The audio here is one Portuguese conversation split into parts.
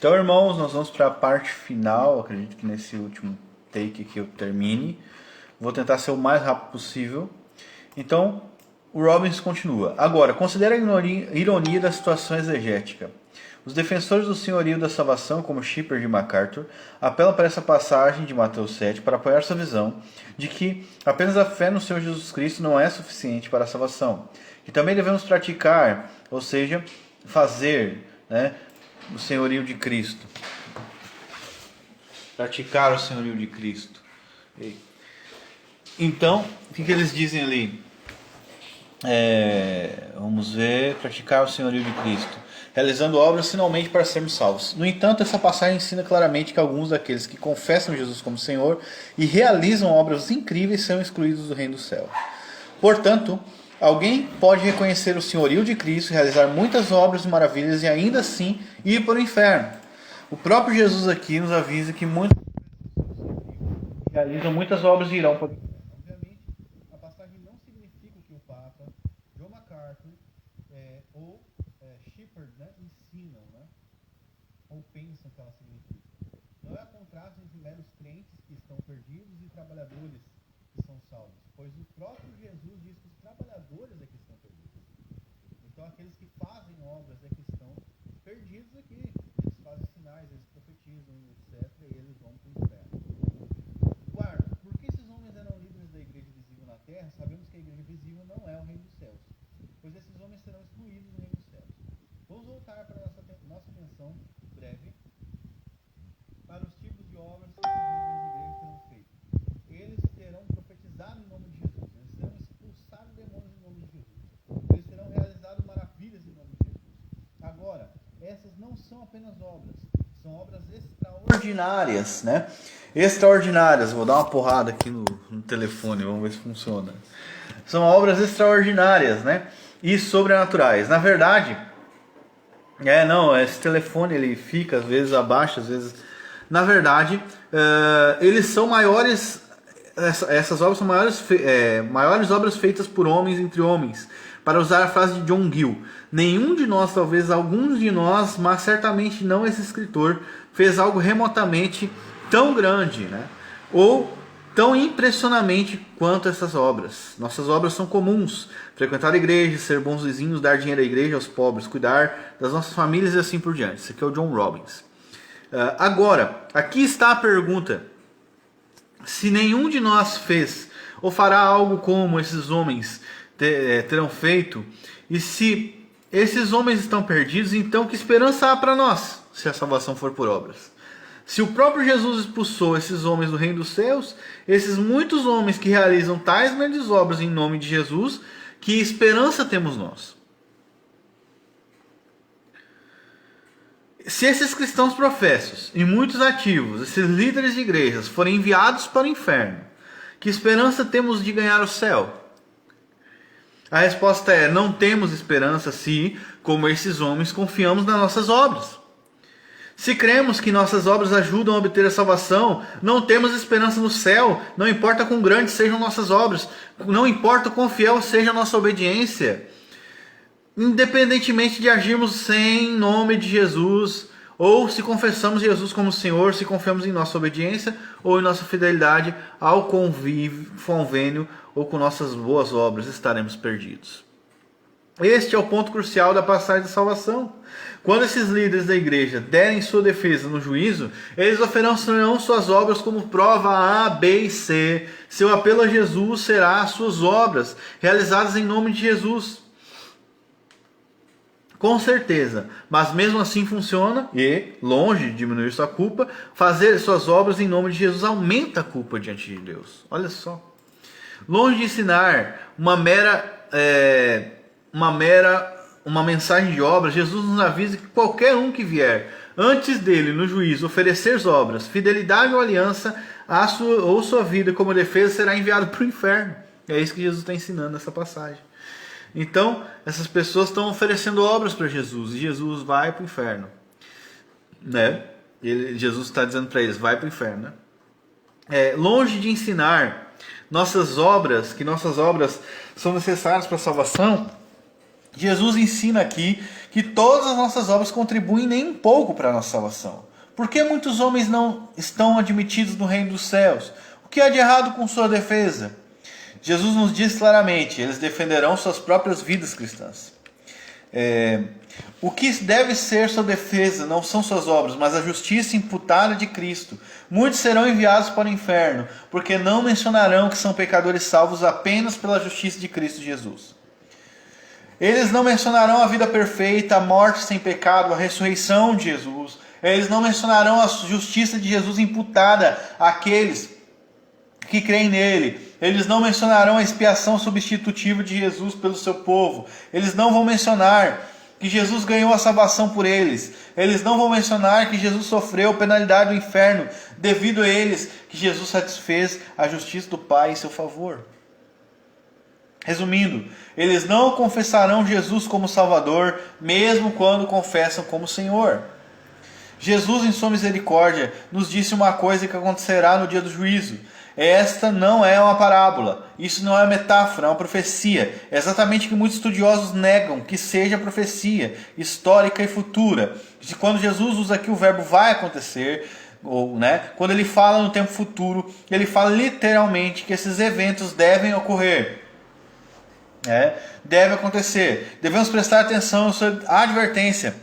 Então, irmãos, nós vamos para a parte final. Acredito que nesse último take aqui eu termine. Vou tentar ser o mais rápido possível. Então, o Robbins continua. Agora, considere a ironia da situação exegética. Os defensores do senhorio da salvação, como Shepherd e MacArthur, apelam para essa passagem de Mateus 7 para apoiar sua visão de que apenas a fé no Senhor Jesus Cristo não é suficiente para a salvação. E também devemos praticar, ou seja, fazer, o senhorio de Cristo. Praticar o senhorio de Cristo. Então, o que eles dizem ali? Vamos ver. Praticar o senhorio de Cristo. Realizando obras finalmente para sermos salvos. No entanto, essa passagem ensina claramente que alguns daqueles que confessam Jesus como Senhor e realizam obras incríveis são excluídos do reino do céu. Portanto, alguém pode reconhecer o senhorio de Cristo, realizar muitas obras e maravilhas e ainda assim ir para o inferno. O próprio Jesus aqui nos avisa que muitos realizam muitas obras e irão para o inferno. Obviamente, a passagem não significa que o Papa, John MacArthur ou Shepherd ensinam, ou pensam que ela significa. Não há contraste entre meros crentes que estão perdidos e trabalhadores que são salvos, pois o próprio Jesus diz que os trabalhadores é que estão perdidos. Então aqueles que fazem obras é que estão perdidos aqui. Eles fazem sinais, eles profetizam, etc. E eles vão para o inferno. Quarto, por que esses homens eram líderes da igreja visível na terra? Sabemos que a igreja visível não é o reino dos céus, pois esses homens serão excluídos do reino dos céus. Vamos voltar para nossa atenção breve para os tipos de obras que esses líderes da igreja terão feito. Eles terão profetizado em nome de Jesus. Eles terão expulsado demônios em nome de Jesus. Eles terão realizado maravilhas em nome de Jesus. Agora, essas não são apenas obras. São obras extraordinárias, Extraordinárias. Vou dar uma porrada aqui no telefone, vamos ver se funciona. São obras extraordinárias, e sobrenaturais. Na verdade, esse telefone ele fica às vezes abaixo, às vezes. Na verdade, eles são maiores. Essas obras são maiores obras feitas por homens entre homens. Para usar a frase de John Gill, nenhum de nós, talvez alguns de nós, mas certamente não esse escritor, fez algo remotamente tão grande, ou tão impressionamente quanto essas obras. Nossas obras são comuns: frequentar a igreja, ser bons vizinhos, dar dinheiro à igreja, aos pobres, cuidar das nossas famílias e assim por diante. Esse aqui é o John Robbins. Agora, aqui está a pergunta: se nenhum de nós fez ou fará algo como esses homens terão feito, e se esses homens estão perdidos, então que esperança há para nós, se a salvação for por obras? Se o próprio Jesus expulsou esses homens do reino dos céus, esses muitos homens que realizam tais grandes obras em nome de Jesus, que esperança temos nós? Se esses cristãos professos e muitos ativos, esses líderes de igrejas, forem enviados para o inferno, que esperança temos de ganhar o céu? A resposta é: não temos esperança se, como esses homens, confiamos nas nossas obras. Se cremos que nossas obras ajudam a obter a salvação, não temos esperança no céu, não importa quão grandes sejam nossas obras, não importa quão fiel seja a nossa obediência. Independentemente de agirmos em nome de Jesus, ou se confessamos Jesus como Senhor, se confiamos em nossa obediência ou em nossa fidelidade ao convênio ou com nossas boas obras, estaremos perdidos. Este é o ponto crucial da passagem da salvação. Quando esses líderes da igreja derem sua defesa no juízo, eles oferecerão suas obras como prova A, B e C. Seu apelo a Jesus será as suas obras, realizadas em nome de Jesus. Com certeza, mas mesmo assim funciona e, longe de diminuir sua culpa, fazer suas obras em nome de Jesus aumenta a culpa diante de Deus. Olha só. Longe de ensinar uma mensagem de obras, Jesus nos avisa que qualquer um que vier antes dele no juízo oferecer obras, fidelidade ou aliança ou sua vida como defesa, será enviado para o inferno. É isso que Jesus está ensinando nessa passagem. Então, essas pessoas estão oferecendo obras para Jesus e Jesus vai para o inferno. Jesus está dizendo para eles: vai para o inferno. Longe de ensinar que nossas obras são necessárias para a salvação, Jesus ensina aqui que todas as nossas obras contribuem nem um pouco para a nossa salvação. Por que muitos homens não estão admitidos no reino dos céus? O que há de errado com sua defesa? Jesus nos diz claramente, eles defenderão suas próprias vidas cristãs. O que deve ser sua defesa não são suas obras, mas a justiça imputada de Cristo. Muitos serão enviados para o inferno, porque não mencionarão que são pecadores salvos apenas pela justiça de Cristo Jesus. Eles não mencionarão a vida perfeita, a morte sem pecado, a ressurreição de Jesus. Eles não mencionarão a justiça de Jesus imputada àqueles que creem nele. Eles não mencionarão a expiação substitutiva de Jesus pelo seu povo. Eles não vão mencionar que Jesus ganhou a salvação por eles. Eles não vão mencionar que Jesus sofreu penalidade do inferno devido a eles, que Jesus satisfez a justiça do Pai em seu favor. Resumindo, eles não confessarão Jesus como Salvador, mesmo quando confessam como Senhor. Jesus, em sua misericórdia, nos disse uma coisa que acontecerá no dia do juízo. Esta não é uma parábola, isso não é metáfora, é uma profecia. É exatamente o que muitos estudiosos negam, que seja profecia histórica e futura. E quando Jesus usa aqui o verbo vai acontecer, quando ele fala no tempo futuro, ele fala literalmente que esses eventos devem ocorrer. Deve acontecer. Devemos prestar atenção à sua advertência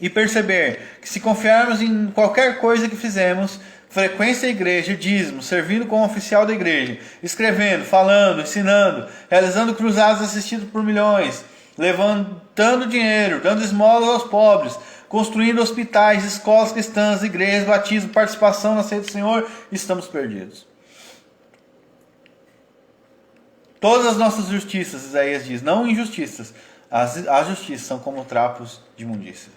e perceber que se confiarmos em qualquer coisa que fizemos, frequência da igreja, dízimo, servindo como oficial da igreja, escrevendo, falando, ensinando, realizando cruzadas assistidas por milhões, levantando dinheiro, dando esmolas aos pobres, construindo hospitais, escolas cristãs, igrejas, batismo, participação na ceia do Senhor, estamos perdidos. Todas as nossas justiças, Isaías diz, não injustiças, as justiças são como trapos de imundícia.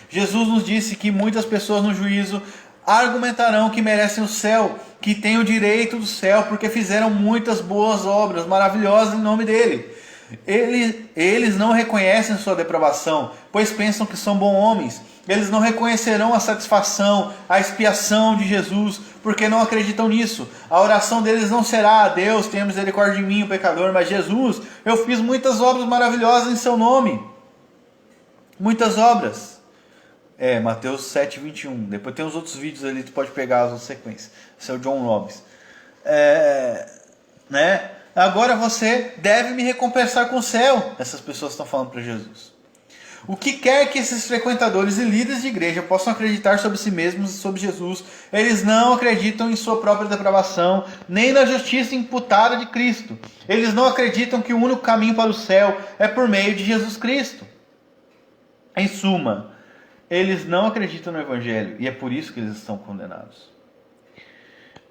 Jesus nos disse que muitas pessoas no juízo argumentarão que merecem o céu, que têm o direito do céu, porque fizeram muitas boas obras maravilhosas em nome dele. Eles não reconhecem sua depravação, pois pensam que são bons homens. Eles não reconhecerão a satisfação, a expiação de Jesus, porque não acreditam nisso. A oração deles não será: Deus, tenha misericórdia de mim, o pecador, mas Jesus, eu fiz muitas obras maravilhosas em seu nome. Muitas obras. Mateus 7, 21. Depois tem os outros vídeos ali, tu pode pegar as outras sequências. Esse é o John Robbins. Agora você deve me recompensar com o céu. Essas pessoas estão falando para Jesus. O que quer que esses frequentadores e líderes de igreja possam acreditar sobre si mesmos e sobre Jesus, eles não acreditam em sua própria depravação, nem na justiça imputada de Cristo. Eles não acreditam que o único caminho para o céu é por meio de Jesus Cristo. Em suma, eles não acreditam no Evangelho e é por isso que eles estão condenados.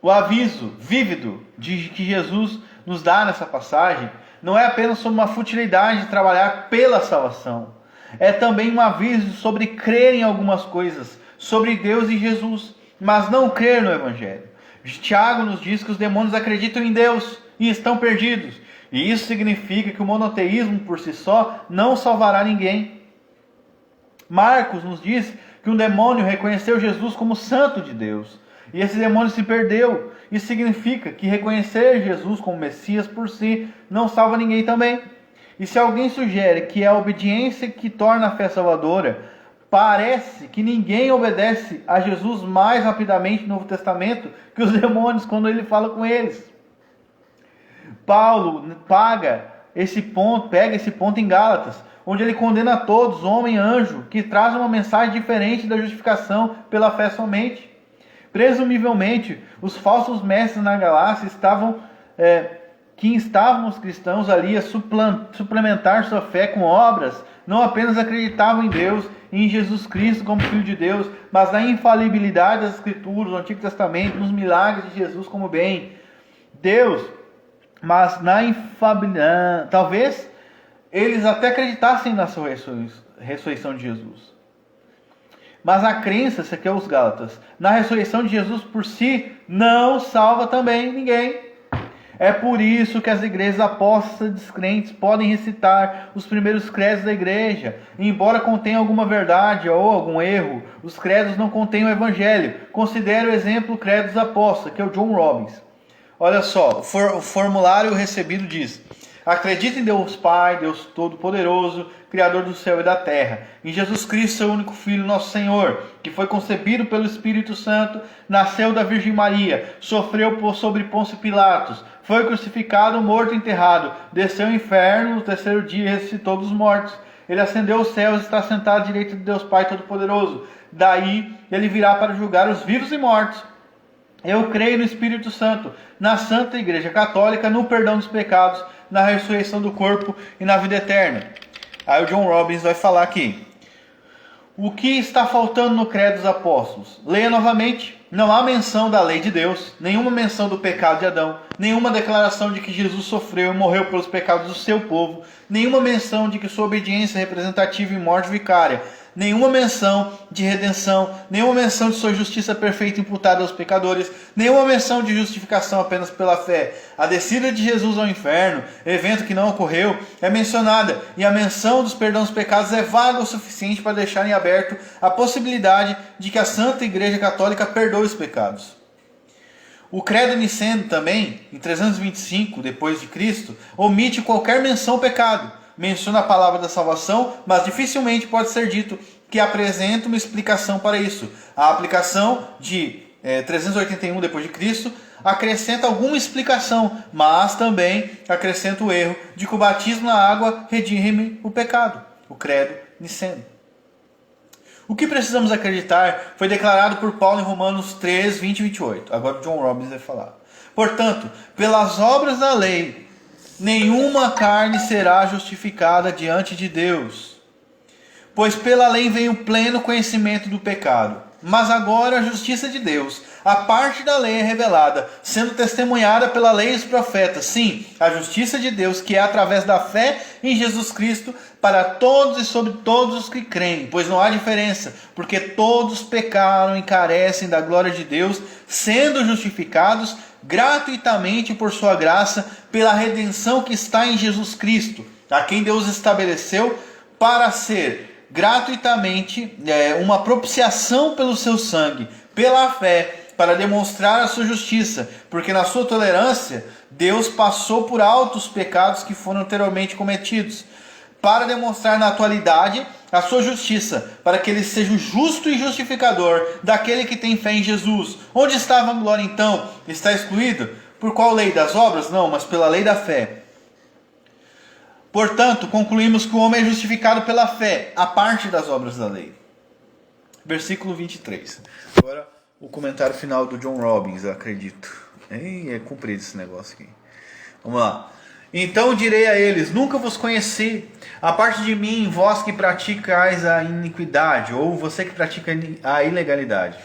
O aviso vívido de que Jesus nos dá nessa passagem não é apenas sobre uma futilidade de trabalhar pela salvação. É também um aviso sobre crer em algumas coisas, sobre Deus e Jesus, mas não crer no Evangelho. Tiago nos diz que os demônios acreditam em Deus e estão perdidos. E isso significa que o monoteísmo por si só não salvará ninguém. Marcos nos diz que um demônio reconheceu Jesus como santo de Deus. E esse demônio se perdeu. Isso significa que reconhecer Jesus como Messias por si não salva ninguém também. E se alguém sugere que é a obediência que torna a fé salvadora, parece que ninguém obedece a Jesus mais rapidamente no Novo Testamento que os demônios quando ele fala com eles. Paulo pega esse ponto em Gálatas, onde ele condena a todos, homem e anjo, que trazem uma mensagem diferente da justificação pela fé somente. Presumivelmente, os falsos mestres na Galácia estavam os cristãos ali a suplementar sua fé com obras, não apenas acreditavam em Deus e em Jesus Cristo como Filho de Deus, mas na infalibilidade das Escrituras, no Antigo Testamento, nos milagres de Jesus como bem. Talvez eles até acreditassem na sua ressurreição de Jesus. Mas a crença, isso aqui é os Gálatas, na ressurreição de Jesus por si, não salva também ninguém. É por isso que as igrejas apóstatas descrentes podem recitar os primeiros credos da igreja. E embora contenham alguma verdade ou algum erro, os credos não contêm o evangelho. Considere o exemplo credo dos apóstolos, que é o John Robbins. Olha só, o formulário recebido diz: Acredito em Deus Pai, Deus Todo-Poderoso, Criador do céu e da terra. Em Jesus Cristo, seu único Filho, nosso Senhor, que foi concebido pelo Espírito Santo, nasceu da Virgem Maria, sofreu sobre Pôncio Pilatos, foi crucificado, morto e enterrado, desceu ao inferno, no terceiro dia e ressuscitou dos mortos. Ele ascendeu aos céus e está sentado à direita de Deus Pai Todo-Poderoso. Daí ele virá para julgar os vivos e mortos. Eu creio no Espírito Santo, na Santa Igreja Católica, no perdão dos pecados, na ressurreição do corpo e na vida eterna. Aí o John Robbins vai falar aqui. O que está faltando no Credo dos Apóstolos? Leia novamente. Não há menção da lei de Deus, nenhuma menção do pecado de Adão, nenhuma declaração de que Jesus sofreu e morreu pelos pecados do seu povo, nenhuma menção de que sua obediência é representativa e morte vicária, nenhuma menção de redenção, nenhuma menção de sua justiça perfeita imputada aos pecadores, nenhuma menção de justificação apenas pela fé. A descida de Jesus ao inferno, evento que não ocorreu, é mencionada, e a menção dos perdões dos pecados é vaga o suficiente para deixar em aberto a possibilidade de que a Santa Igreja Católica perdoe os pecados. O Credo Niceno também, em 325 depois de Cristo, omite qualquer menção ao pecado. Menciona a palavra da salvação, mas dificilmente pode ser dito que apresenta uma explicação para isso. A aplicação de 381 depois de Cristo acrescenta alguma explicação, mas também acrescenta o erro de que o batismo na água redime o pecado. O Credo Niceno. O que precisamos acreditar foi declarado por Paulo em Romanos 3, 20 e 28. Agora o John Robbins vai falar. Portanto, pelas obras da lei, nenhuma carne será justificada diante de Deus, pois pela lei vem o pleno conhecimento do pecado. Mas agora a justiça de Deus, a parte da lei é revelada, sendo testemunhada pela lei e os profetas. Sim, a justiça de Deus, que é através da fé em Jesus Cristo, para todos e sobre todos os que creem, pois não há diferença, porque todos pecaram e carecem da glória de Deus, sendo justificados gratuitamente por sua graça, pela redenção que está em Jesus Cristo, a quem Deus estabeleceu para ser gratuitamente uma propiciação pelo seu sangue, pela fé, para demonstrar a sua justiça, porque na sua tolerância Deus passou por alto os pecados que foram anteriormente cometidos, para demonstrar na atualidade a sua justiça, para que ele seja o justo e justificador daquele que tem fé em Jesus. Onde estava a glória então? Está excluído? Por qual lei? Das obras? Não, mas pela lei da fé. Portanto, concluímos que o homem é justificado pela fé, a parte das obras da lei. Versículo 23. Agora o comentário final do John Robbins, eu acredito. É comprido esse negócio aqui. Vamos lá. Então direi a eles, nunca vos conheci, a parte de mim, vós que praticais a iniquidade, ou você que pratica a ilegalidade.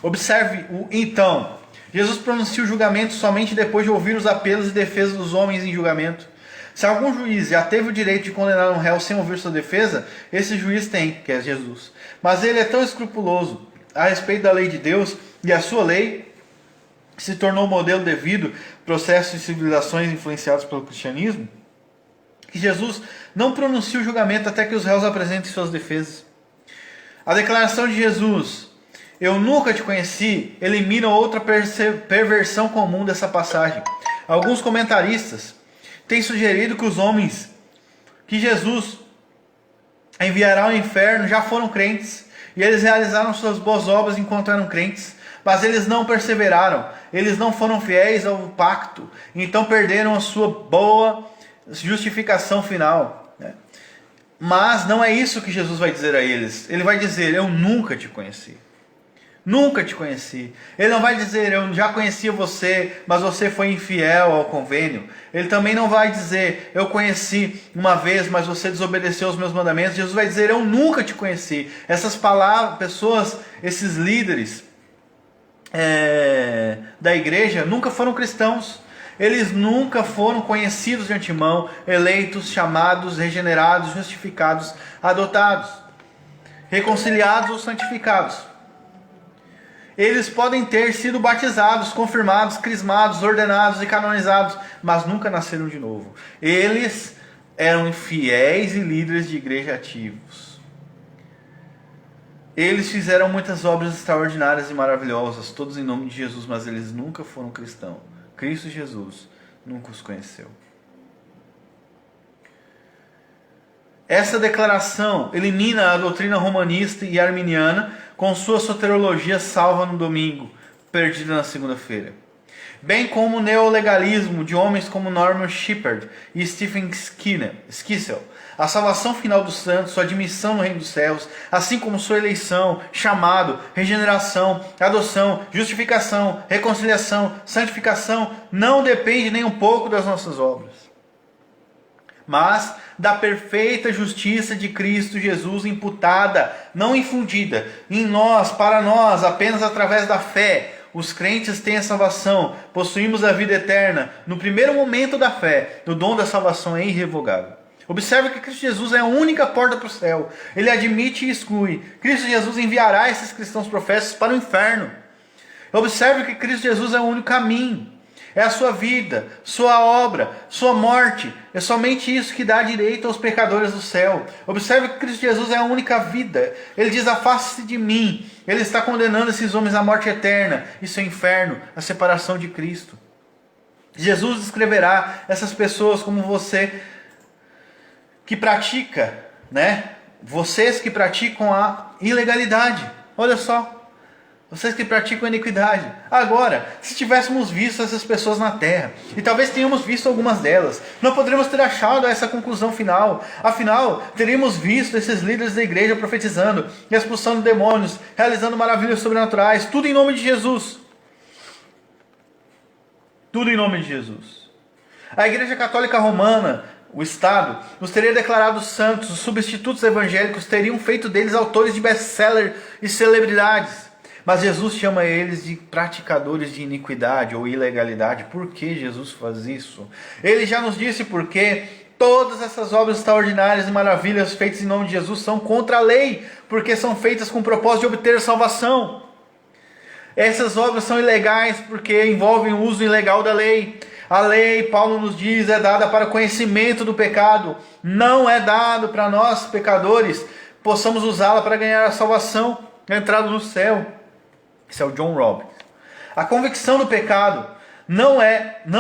Observe o então. Jesus pronuncia o julgamento somente depois de ouvir os apelos e defesas dos homens em julgamento. Se algum juiz já teve o direito de condenar um réu sem ouvir sua defesa, esse juiz tem, que é Jesus. Mas ele é tão escrupuloso a respeito da lei de Deus, e a sua lei se tornou modelo devido processos e civilizações influenciados pelo cristianismo, que Jesus não pronuncia o julgamento até que os réus apresentem suas defesas. A declaração de Jesus, eu nunca te conheci, elimina outra perversão comum dessa passagem. Alguns comentaristas têm sugerido que os homens que Jesus enviará ao inferno já foram crentes, e eles realizaram suas boas obras enquanto eram crentes, mas eles não perseveraram, eles não foram fiéis ao pacto, então perderam a sua boa justificação final. Mas não é isso que Jesus vai dizer a eles. Ele vai dizer, eu nunca te conheci. Nunca te conheci. Ele não vai dizer, eu já conhecia você, mas você foi infiel ao convênio. Ele também não vai dizer, eu conheci uma vez, mas você desobedeceu aos meus mandamentos. Jesus vai dizer, eu nunca te conheci. Essas palavras, pessoas, esses líderes da igreja nunca foram cristãos. Eles nunca foram conhecidos de antemão, eleitos, chamados, regenerados, justificados, adotados, reconciliados ou santificados. Eles podem ter sido batizados, confirmados, crismados, ordenados e canonizados, mas nunca nasceram de novo. Eles eram fiéis e líderes de igreja ativos. Eles fizeram muitas obras extraordinárias e maravilhosas, todos em nome de Jesus, mas eles nunca foram cristãos. Cristo Jesus nunca os conheceu. Essa declaração elimina a doutrina romanista e arminiana com sua soteriologia salva no domingo, perdida na segunda-feira. Bem como o neolegalismo de homens como Norman Shepherd e Stephen Skissel. A salvação final dos santos, sua admissão no reino dos céus, assim como sua eleição, chamado, regeneração, adoção, justificação, reconciliação, santificação, não depende nem um pouco das nossas obras, mas da perfeita justiça de Cristo Jesus imputada, não infundida, em nós, para nós, apenas através da fé. Os crentes têm a salvação, possuímos a vida eterna. No primeiro momento da fé, o dom da salvação é irrevogável. Observe que Cristo Jesus é a única porta para o céu. Ele admite e exclui. Cristo Jesus enviará esses cristãos profetas para o inferno. Observe que Cristo Jesus é o único caminho. É a sua vida, sua obra, sua morte. É somente isso que dá direito aos pecadores do céu. Observe que Cristo Jesus é a única vida. Ele diz: afaste-se de mim. Ele está condenando esses homens à morte eterna. Isso é o inferno, a separação de Cristo. Jesus descreverá essas pessoas como você que pratica, vocês que praticam a ilegalidade. Olha só. Vocês que praticam a iniquidade. Agora, se tivéssemos visto essas pessoas na terra, e talvez tenhamos visto algumas delas, não poderíamos ter achado essa conclusão final. Afinal, teríamos visto esses líderes da igreja profetizando, expulsando demônios, realizando maravilhas sobrenaturais, tudo em nome de Jesus. Tudo em nome de Jesus. A Igreja Católica Romana, o Estado, os teria declarado santos, os substitutos evangélicos teriam feito deles autores de best-seller e celebridades. Mas Jesus chama eles de praticadores de iniquidade ou ilegalidade. Por que Jesus faz isso? Ele já nos disse por quê. Todas essas obras extraordinárias e maravilhas feitas em nome de Jesus são contra a lei, porque são feitas com o propósito de obter salvação. Essas obras são ilegais porque envolvem o uso ilegal da lei. A lei, Paulo nos diz, é dada para o conhecimento do pecado. Não é dado para nós, pecadores, possamos usá-la para ganhar a salvação, a entrada no céu. Esse é o John Robbins. A convicção do pecado não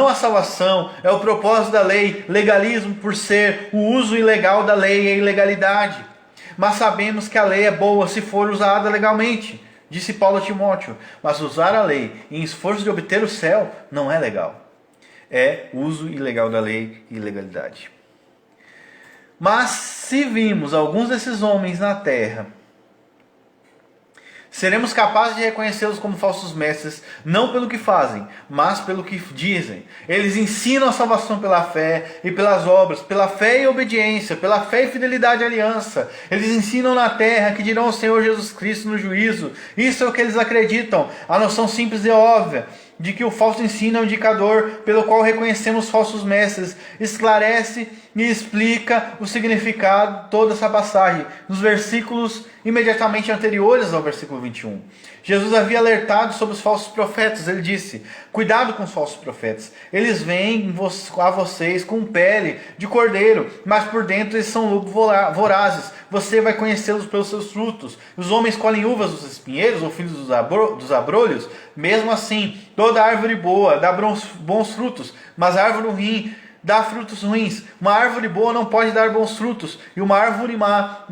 a salvação, é o propósito da lei. Legalismo por ser o uso ilegal da lei, é ilegalidade. Mas sabemos que a lei é boa se for usada legalmente, disse Paulo a Timóteo. Mas usar a lei em esforço de obter o céu não é legal. É uso ilegal da lei e ilegalidade. Mas se vimos alguns desses homens na terra, seremos capazes de reconhecê-los como falsos mestres, não pelo que fazem, mas pelo que dizem. Eles ensinam a salvação pela fé e pelas obras, pela fé e obediência, pela fé e fidelidade à aliança. Eles ensinam na terra que dirão ao Senhor Jesus Cristo no juízo. Isso é o que eles acreditam. A noção simples e óbvia de que o falso ensino é um indicador pelo qual reconhecemos falsos mestres, esclarece e explica o significado de toda essa passagem, nos versículos imediatamente anteriores ao versículo 21. Jesus havia alertado sobre os falsos profetas. Ele disse: cuidado com os falsos profetas, eles vêm a vocês com pele de cordeiro, mas por dentro eles são lobos vorazes. Você vai conhecê-los pelos seus frutos. Os homens colhem uvas dos espinheiros ou filhos dos abrolhos. Mesmo assim, toda árvore boa dá bons frutos, mas a árvore ruim dá frutos ruins. Uma árvore boa não pode dar bons frutos, e uma árvore má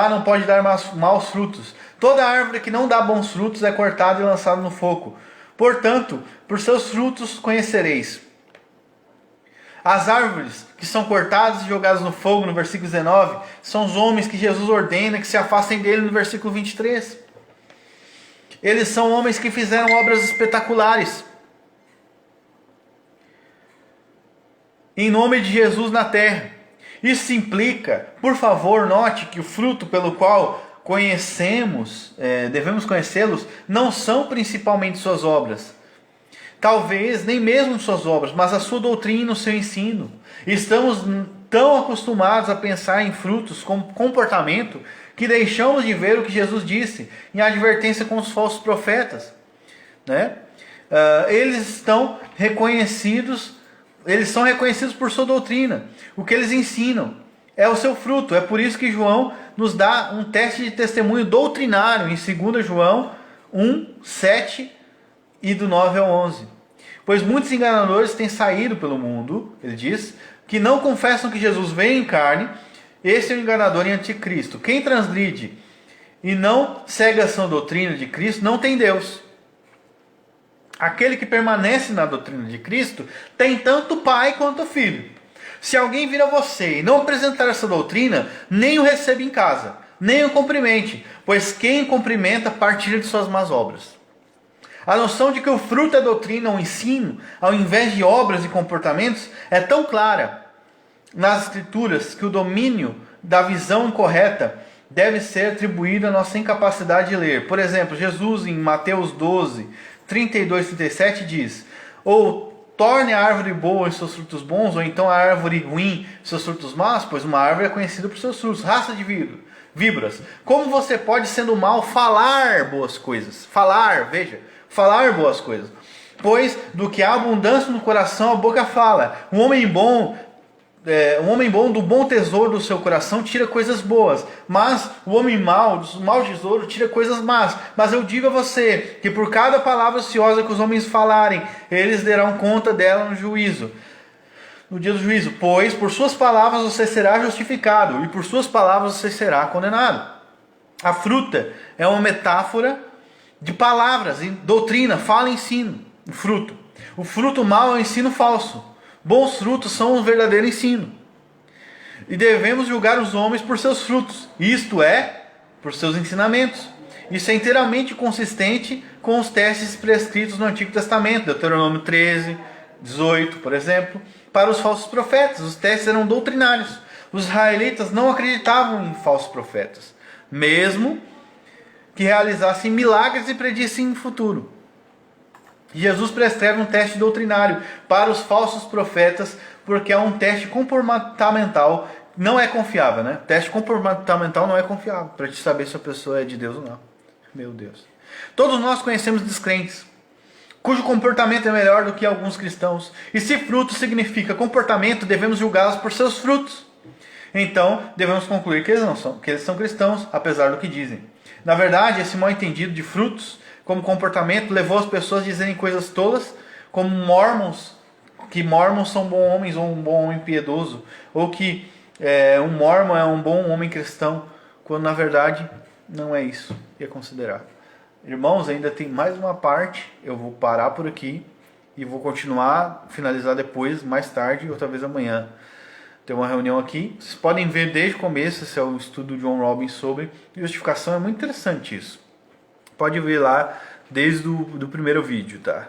não pode dar maus frutos. Toda árvore que não dá bons frutos é cortada e lançada no fogo. Portanto, por seus frutos conhecereis. As árvores que são cortadas e jogadas no fogo, no versículo 19, são os homens que Jesus ordena que se afastem dele, no versículo 23. Eles são homens que fizeram obras espetaculares em nome de Jesus na terra. Isso implica, por favor, note que o fruto pelo qual devemos conhecê-los, não são principalmente suas obras. Talvez nem mesmo suas obras, mas a sua doutrina, o seu ensino. Estamos tão acostumados a pensar em frutos como comportamento que deixamos de ver o que Jesus disse em advertência com os falsos profetas. Eles são reconhecidos por sua doutrina. O que eles ensinam é o seu fruto. É por isso que João nos dá um teste de testemunho doutrinário em 2 João 1, 7 e do 9 ao 11. Pois muitos enganadores têm saído pelo mundo, ele diz, que não confessam que Jesus veio em carne, Esse é o enganador e anticristo. Quem transgride e não segue a sã doutrina de Cristo não tem Deus. Aquele que permanece na doutrina de Cristo tem tanto pai quanto filho. Se alguém vir a você e não apresentar essa doutrina, nem o receba em casa, nem o cumprimente, pois quem cumprimenta partilha de suas más obras. A noção de que o fruto é doutrina ou ensino, ao invés de obras e comportamentos, é tão clara nas Escrituras que o domínio da visão incorreta deve ser atribuído à nossa incapacidade de ler. Por exemplo, Jesus em Mateus 12, 32 e 37 diz: ou torne a árvore boa em seus frutos bons, ou então a árvore ruim em seus frutos maus, pois uma árvore é conhecida por seus frutos. Raça de víboras. Como você pode, sendo mal, falar boas coisas? Falar boas coisas. Pois do que há abundância no coração, a boca fala. Um homem bom do bom tesouro do seu coração tira coisas boas, mas o homem mau, do mau tesouro, tira coisas más. Mas eu digo a você, que por cada palavra ociosa que os homens falarem, eles darão conta dela no dia do juízo. Pois por suas palavras você será justificado, e por suas palavras você será condenado. A fruta é uma metáfora de palavras, doutrina, fala e ensino. O fruto mau é o ensino falso. Bons frutos são o verdadeiro ensino. E devemos julgar os homens por seus frutos, isto é, por seus ensinamentos. Isso é inteiramente consistente com os testes prescritos no Antigo Testamento, Deuteronômio 13, 18, por exemplo. Para os falsos profetas, os testes eram doutrinários. Os israelitas não acreditavam em falsos profetas, mesmo que realizassem milagres e predissem o futuro. Jesus prescreve um teste doutrinário para os falsos profetas, porque é um teste comportamental, não é confiável, né? Teste comportamental não é confiável, para te saber se a pessoa é de Deus ou não. Meu Deus. Todos nós conhecemos descrentes, cujo comportamento é melhor do que alguns cristãos. E se fruto significa comportamento, devemos julgá-los por seus frutos. Então, devemos concluir que eles são cristãos, apesar do que dizem. Na verdade, esse mal entendido de frutos como comportamento levou as pessoas a dizerem coisas tolas, como mormons, que mormons são bons homens ou um bom homem piedoso, ou que um mormon é um bom homem cristão, quando na verdade não é isso que é considerado. Irmãos, ainda tem mais uma parte, eu vou parar por aqui e vou continuar, finalizar depois, mais tarde, ou talvez amanhã. Tem uma reunião aqui, vocês podem ver desde o começo, esse é o estudo de John Robbins sobre justificação, é muito interessante isso. Pode ver lá desde o primeiro vídeo, tá?